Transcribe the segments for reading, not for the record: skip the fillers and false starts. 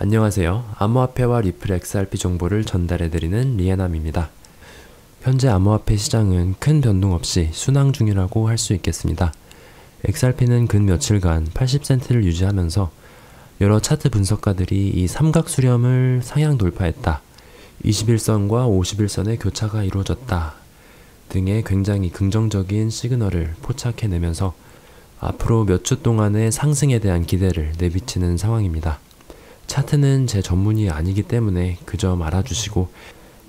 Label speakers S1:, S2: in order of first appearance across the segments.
S1: 안녕하세요. 암호화폐와 리플 XRP 정보를 전달해드리는 리에남입니다. 현재 암호화폐 시장은 큰 변동 없이 순항 중이라고 할 수 있겠습니다. XRP는 근 며칠간 80센트를 유지하면서 여러 차트 분석가들이 이 삼각 수렴을 상향 돌파했다, 21선과 51선의 교차가 이루어졌다 등의 굉장히 긍정적인 시그널을 포착해내면서 앞으로 몇 주 동안의 상승에 대한 기대를 내비치는 상황입니다. 차트는 제 전문이 아니기 때문에 그 점 알아주시고,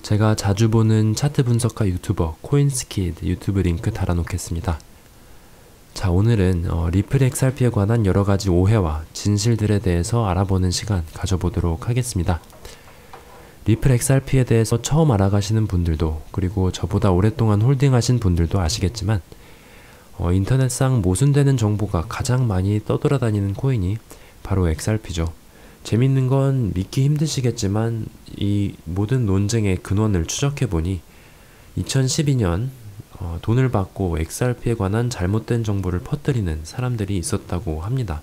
S1: 제가 자주 보는 차트 분석가 유튜버 코인스키드 유튜브 링크 달아놓겠습니다. 자, 오늘은 리플 XRP에 관한 여러가지 오해와 진실들에 대해서 알아보는 시간 가져보도록 하겠습니다. 리플 XRP에 대해서 처음 알아가시는 분들도, 그리고 저보다 오랫동안 홀딩하신 분들도 아시겠지만 인터넷상 모순되는 정보가 가장 많이 떠돌아다니는 코인이 바로 XRP죠. 재밌는 건 믿기 힘드시겠지만 이 모든 논쟁의 근원을 추적해보니 2012년 돈을 받고 XRP에 관한 잘못된 정보를 퍼뜨리는 사람들이 있었다고 합니다.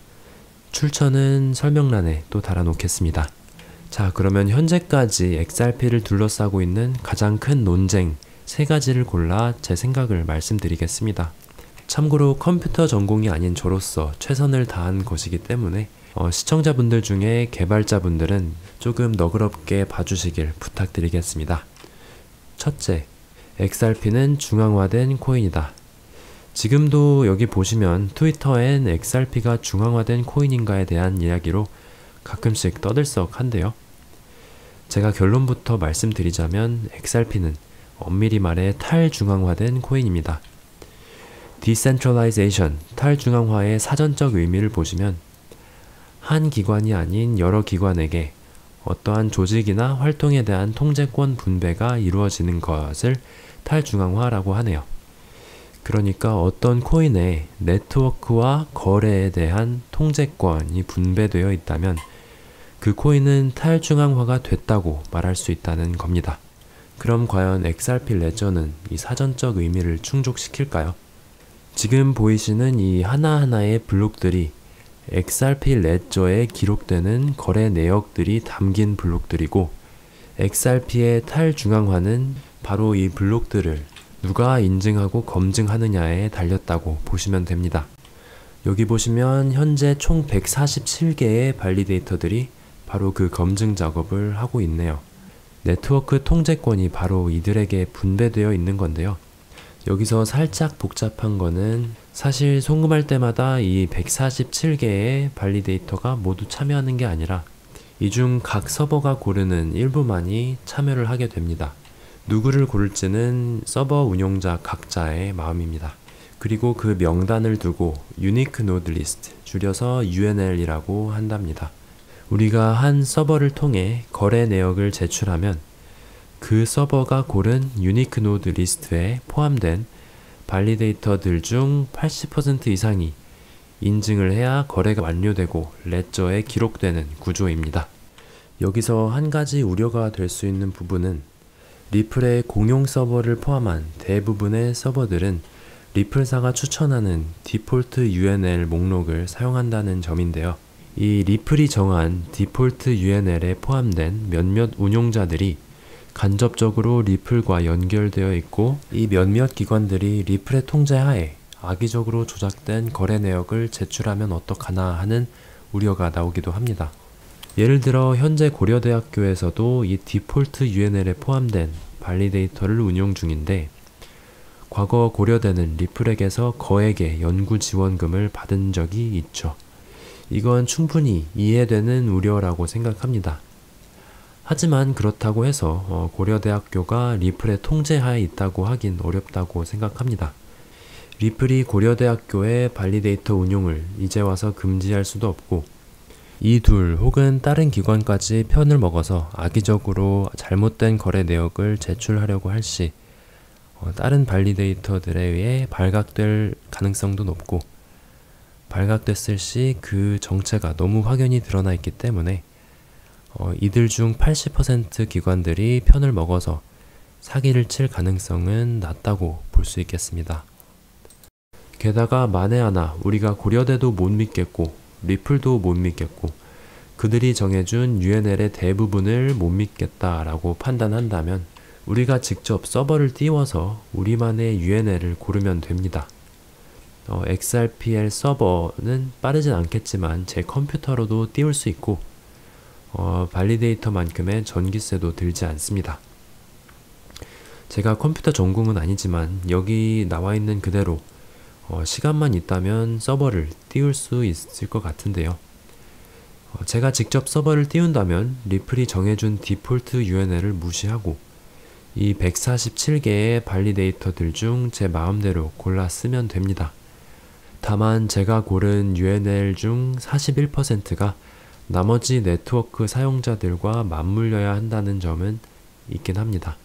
S1: 출처는 설명란에 또 달아놓겠습니다. 자, 그러면 현재까지 XRP를 둘러싸고 있는 가장 큰 논쟁 3가지를 골라 제 생각을 말씀드리겠습니다. 참고로 컴퓨터 전공이 아닌 저로서 최선을 다한 것이기 때문에 시청자분들 중에 개발자분들은 조금 너그럽게 봐주시길 부탁드리겠습니다. 첫째, XRP는 중앙화된 코인이다. 지금도 여기 보시면 트위터엔 XRP가 중앙화된 코인인가에 대한 이야기로 가끔씩 떠들썩한데요. 제가 결론부터 말씀드리자면 XRP는 엄밀히 말해 탈중앙화된 코인입니다. Decentralization, 탈중앙화의 사전적 의미를 보시면 한 기관이 아닌 여러 기관에게 어떠한 조직이나 활동에 대한 통제권 분배가 이루어지는 것을 탈중앙화라고 하네요. 그러니까 어떤 코인의 네트워크와 거래에 대한 통제권이 분배되어 있다면 그 코인은 탈중앙화가 됐다고 말할 수 있다는 겁니다. 그럼 과연 XRP 레저는 이 사전적 의미를 충족시킬까요? 지금 보이시는 이 하나하나의 블록들이 XRP 레저에 기록되는 거래 내역들이 담긴 블록들이고, XRP의 탈중앙화는 바로 이 블록들을 누가 인증하고 검증하느냐에 달렸다고 보시면 됩니다. 여기 보시면 현재 총 147개의 발리데이터들이 바로 그 검증 작업을 하고 있네요. 네트워크 통제권이 바로 이들에게 분배되어 있는 건데요. 여기서 살짝 복잡한 거는 사실 송금할 때마다 이 147개의 발리데이터가 모두 참여하는 게 아니라 이 중 각 서버가 고르는 일부만이 참여를 하게 됩니다. 누구를 고를지는 서버 운영자 각자의 마음입니다. 그리고 그 명단을 두고 Unique Node List, 줄여서 UNL이라고 한답니다. 우리가 한 서버를 통해 거래 내역을 제출하면 그 서버가 고른 유니크 노드 리스트에 포함된 발리데이터들 중 80% 이상이 인증을 해야 거래가 완료되고 레저에 기록되는 구조입니다. 여기서 한 가지 우려가 될 수 있는 부분은 리플의 공용 서버를 포함한 대부분의 서버들은 리플사가 추천하는 디폴트 UNL 목록을 사용한다는 점인데요. 이 리플이 정한 디폴트 UNL에 포함된 몇몇 운용자들이 간접적으로 리플과 연결되어 있고, 이 몇몇 기관들이 리플의 통제하에 악의적으로 조작된 거래 내역을 제출하면 어떡하나 하는 우려가 나오기도 합니다. 예를 들어 현재 고려대학교에서도 이 디폴트 UNL에 포함된 발리데이터를 운용 중인데, 과거 고려대는 리플에게서 거액의 연구 지원금을 받은 적이 있죠. 이건 충분히 이해되는 우려라고 생각합니다. 하지만 그렇다고 해서 고려대학교가 리플의 통제하에 있다고 하긴 어렵다고 생각합니다. 리플이 고려대학교의 발리데이터 운용을 이제 와서 금지할 수도 없고, 이 둘 혹은 다른 기관까지 편을 먹어서 악의적으로 잘못된 거래 내역을 제출하려고 할 시 다른 발리데이터들에 의해 발각될 가능성도 높고, 발각됐을 시 그 정체가 너무 확연히 드러나 있기 때문에 이들 중 80% 기관들이 편을 먹어서 사기를 칠 가능성은 낮다고 볼 수 있겠습니다. 게다가 만에 하나 우리가 고려대도 못 믿겠고 리플도 못 믿겠고 그들이 정해준 UNL의 대부분을 못 믿겠다라고 판단한다면 우리가 직접 서버를 띄워서 우리만의 UNL을 고르면 됩니다. XRPL 서버는 빠르진 않겠지만 제 컴퓨터로도 띄울 수 있고 발리데이터만큼의 전기세도 들지 않습니다. 제가 컴퓨터 전공은 아니지만 여기 나와 있는 그대로 시간만 있다면 서버를 띄울 수 있을 것 같은데요. 제가 직접 서버를 띄운다면 리플이 정해준 디폴트 UNL을 무시하고 이 147개의 발리데이터들 중 제 마음대로 골라 쓰면 됩니다. 다만 제가 고른 UNL 중 41%가 나머지 네트워크 사용자들과 맞물려야 한다는 점은 있긴 합니다.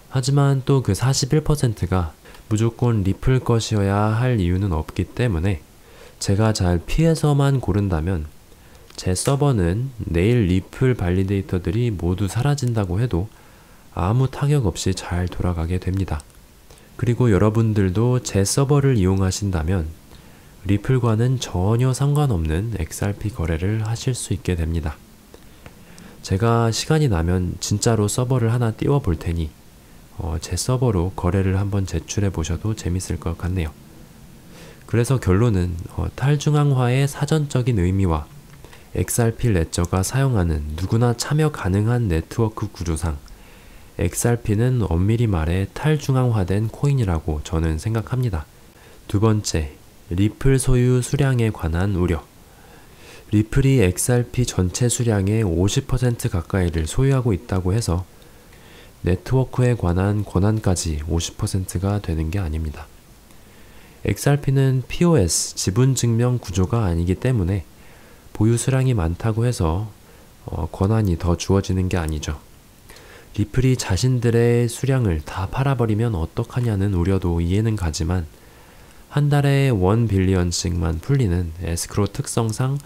S1: 하지만 또 그 41%가 무조건 리플 것이어야 할 이유는 없기 때문에 제가 잘 피해서만 고른다면 제 서버는 내일 리플 발리데이터들이 모두 사라진다고 해도 아무 타격 없이 잘 돌아가게 됩니다. 그리고 여러분들도 제 서버를 이용하신다면 리플과는 전혀 상관없는 XRP 거래를 하실 수 있게 됩니다. 제가 시간이 나면 진짜로 서버를 하나 띄워 볼 테니 제 서버로 거래를 한번 제출해 보셔도 재밌을 것 같네요. 그래서 결론은 탈중앙화의 사전적인 의미와 XRP 레저가 사용하는 누구나 참여 가능한 네트워크 구조상 XRP는 엄밀히 말해 탈중앙화된 코인이라고 저는 생각합니다. 두 번째, 리플 소유 수량에 관한 우려. 리플이 XRP 전체 수량의 50% 가까이를 소유하고 있다고 해서 네트워크에 관한 권한까지 50%가 되는 게 아닙니다. XRP는 POS, 지분증명 구조가 아니기 때문에 보유 수량이 많다고 해서 권한이 더 주어지는 게 아니죠. 리플이 자신들의 수량을 다 팔아버리면 어떡하냐는 우려도 이해는 가지만 한 달에 1빌리언씩만 풀리는 에스크로 특성상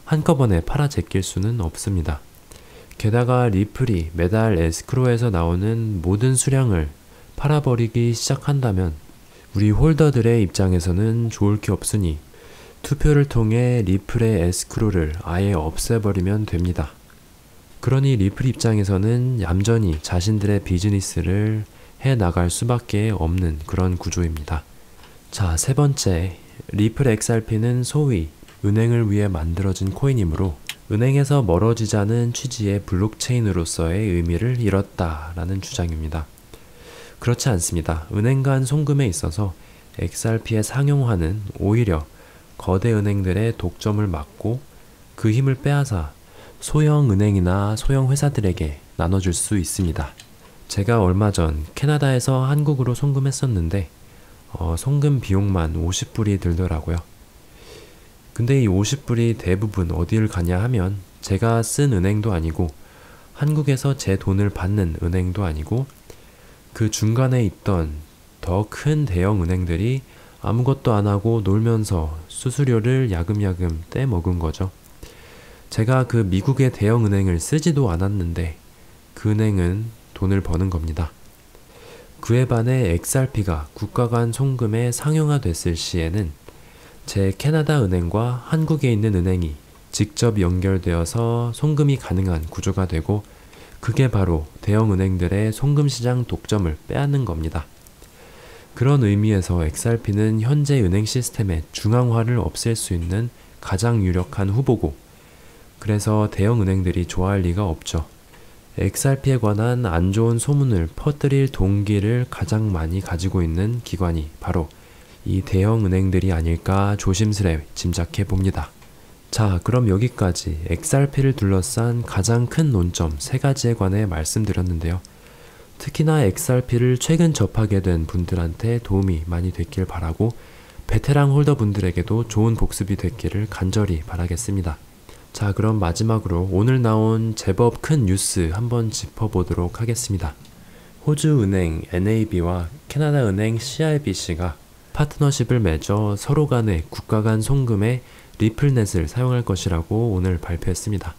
S1: 한꺼번에 팔아 제낄 수는 없습니다. 게다가 리플이 매달 에스크로에서 나오는 모든 수량을 팔아버리기 시작한다면 우리 홀더들의 입장에서는 좋을 게 없으니 투표를 통해 리플의 에스크로를 아예 없애버리면 됩니다. 그러니 리플 입장에서는 얌전히 자신들의 비즈니스를 해나갈 수밖에 없는 그런 구조입니다. 자, 세 번째, 리플 XRP는 소위 은행을 위해 만들어진 코인이므로 은행에서 멀어지자는 취지의 블록체인으로서의 의미를 잃었다라는 주장입니다. 그렇지 않습니다. 은행 간 송금에 있어서 XRP의 상용화는 오히려 거대 은행들의 독점을 막고 그 힘을 빼앗아 소형 은행이나 소형 회사들에게 나눠줄 수 있습니다. 제가 얼마 전 캐나다에서 한국으로 송금했었는데 송금 비용만 50불이 들더라고요. 근데 이 50불이 대부분 어디를 가냐 하면 제가 쓴 은행도 아니고 한국에서 제 돈을 받는 은행도 아니고 그 중간에 있던 더 큰 대형 은행들이 아무것도 안 하고 놀면서 수수료를 야금야금 떼먹은 거죠. 제가 그 미국의 대형 은행을 쓰지도 않았는데 그 은행은 돈을 버는 겁니다. 그에 반해 XRP가 국가 간 송금에 상용화됐을 시에는 제 캐나다 은행과 한국에 있는 은행이 직접 연결되어서 송금이 가능한 구조가 되고 그게 바로 대형 은행들의 송금 시장 독점을 빼앗는 겁니다. 그런 의미에서 XRP는 현재 은행 시스템의 중앙화를 없앨 수 있는 가장 유력한 후보고 그래서 대형 은행들이 좋아할 리가 없죠. XRP에 관한 안 좋은 소문을 퍼뜨릴 동기를 가장 많이 가지고 있는 기관이 바로 이 대형 은행들이 아닐까 조심스레 짐작해 봅니다. 자, 그럼 여기까지 XRP를 둘러싼 가장 큰 논점 3가지에 관해 말씀드렸는데요. 특히나 XRP를 최근 접하게 된 분들한테 도움이 많이 됐길 바라고 베테랑 홀더 분들에게도 좋은 복습이 됐기를 간절히 바라겠습니다. 자, 그럼 마지막으로 오늘 나온 제법 큰 뉴스 한번 짚어보도록 하겠습니다. 호주은행 NAB와 캐나다은행 CIBC가 파트너십을 맺어 서로 간의 국가 간 송금에 리플넷을 사용할 것이라고 오늘 발표했습니다.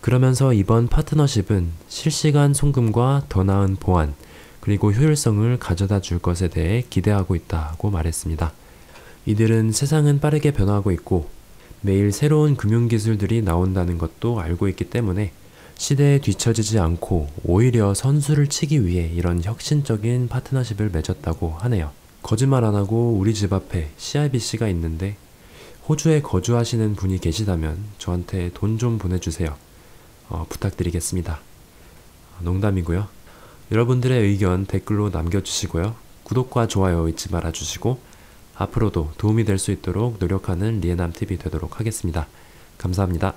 S1: 그러면서 이번 파트너십은 실시간 송금과 더 나은 보안, 그리고 효율성을 가져다 줄 것에 대해 기대하고 있다고 말했습니다. 이들은 세상은 빠르게 변화하고 있고 매일 새로운 금융기술들이 나온다는 것도 알고 있기 때문에 시대에 뒤처지지 않고 오히려 선수를 치기 위해 이런 혁신적인 파트너십을 맺었다고 하네요. 거짓말 안 하고 우리 집 앞에 CIBC가 있는데 호주에 거주하시는 분이 계시다면 저한테 돈 좀 보내주세요. 부탁드리겠습니다. 농담이고요. 여러분들의 의견 댓글로 남겨주시고요. 구독과 좋아요 잊지 말아주시고 앞으로도 도움이 될 수 있도록 노력하는 리에남TV 되도록 하겠습니다. 감사합니다.